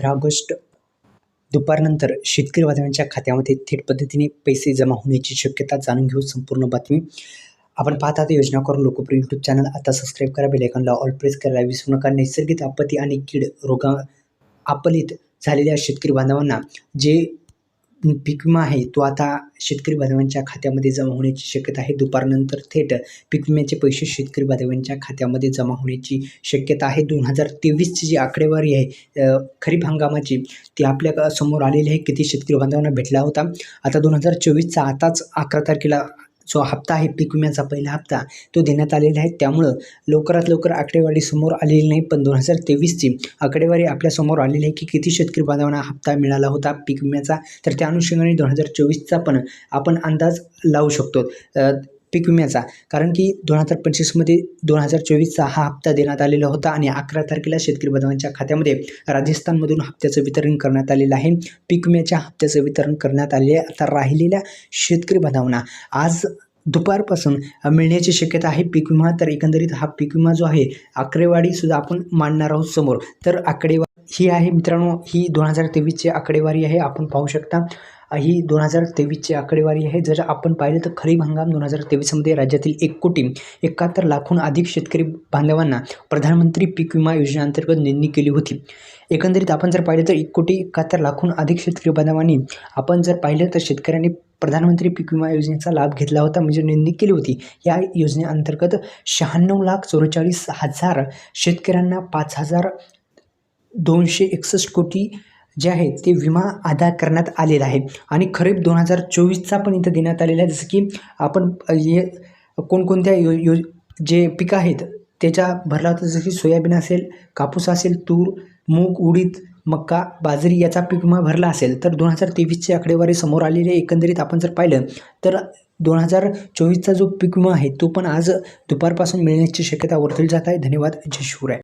August दुपारनंतर शेतकरी बांधवांच्या खात्यामध्ये थेट पद्धतीने पैसे जमा होण्याची शक्यता जाणून घेऊ संपूर्ण बातमी. आपण पाहता ते योजना करून लोकप्रिय यूट्यूब चॅनल आता सबस्क्राईब करा, बेल आयकॉनला ऑल प्रेस करायला विसरू नका. नैसर्गिक आपत्ती आणि कीड रोगा आपलीत झालेल्या शेतकरी बांधवांना जे पीक विमा आहे तो आता शेतकरी बांधवांच्या खात्यामध्ये जमा होण्याची शक्यता आहे. दुपारनंतर थेट पीक विम्याचे पैसे शेतकरी बांधवांच्या खात्यामध्ये जमा होण्याची शक्यता आहे. 2023ची जी आकडेवारी आहे खरीप हंगामाची ती आपल्या समोर आलेली आहे. किती शेतकरी बांधवांना भेटला होता. आता 2024चा आताच 11 तारखेला जो हप्ता आहे पीक विम्याचा पहिला हप्ता तो देण्यात आलेला आहे. त्यामुळं लवकरात लवकर आकडेवारी समोर आलेली नाही, पण 2023ची आकडेवारी आपल्यासमोर आलेली आहे की किती शेतकरी बांधवांना हप्ता मिळाला होता पीक विम्याचा. तर त्या अनुषंगाने 2024चा पण आपण अंदाज लावू शकतो पीक विम्याचा, कारण की 2025मध्ये 2024चा हा हप्ता देण्यात आलेला होता आणि 11 तारखेला शेतकरी बांधवांच्या खात्यामध्ये राजस्थानमधून हप्त्याचं वितरण करण्यात आलेलं आहे. पीक विम्याच्या हप्त्याचं वितरण करण्यात आलेले आहे. आता राहिलेल्या शेतकरी बांधवांना आज दुपारपासून मिळण्याची शक्यता आहे पीक विमा. तर एकंदरीत हा पीक विमा जो आहे आकडेवारीसुद्धा आपण मांडणार आहोत समोर. तर आकडेवारी ही आहे मित्रांनो, ही 2023ची आकडेवारी आहे. आपण पाहू शकता ही 2023ची आकडेवारी आहे. जर आपण पाहिलं तर खरीप हंगाम 2023मध्ये राज्यातील 1,71,00,000हून अधिक शेतकरी बांधवांना प्रधानमंत्री पीक विमा योजनेअंतर्गत नोंदणी केली होती. एकंदरीत आपण जर पाहिलं तर 1,71,00,000हून अधिक शेतकरी बांधवांनी आपण जर पाहिलं तर शेतकऱ्यांनी प्रधानमंत्री पीक विमा योजनेचा लाभ घेतला होता, म्हणजे नोंदणी केली होती. या योजनेअंतर्गत 96,44,000 शेतकऱ्यांना 5,261 कोटी जे आहे ते विमा अदा करण्यात आलेला आहे. आणि खरीप 2024चा पण इथं देण्यात आलेला आहे. जसं की आपण कोणकोणत्या जे पिकं आहेत त्याच्या भरला होता, जसं की सोयाबीन असेल, कापूस असेल, तूर, मूग, उडीद, मक्का, बाजरी याचा पीक विमा भरला असेल. तर 2023ची आकडेवारी समोर आलेली आहे. एकंदरीत आपण जर पाहिलं तर 2024चा जो पीक विमा आहे तो पण आज दुपारपासून मिळण्याची शक्यता वर्तवली जात आहे. धन्यवाद. जय शिवराय.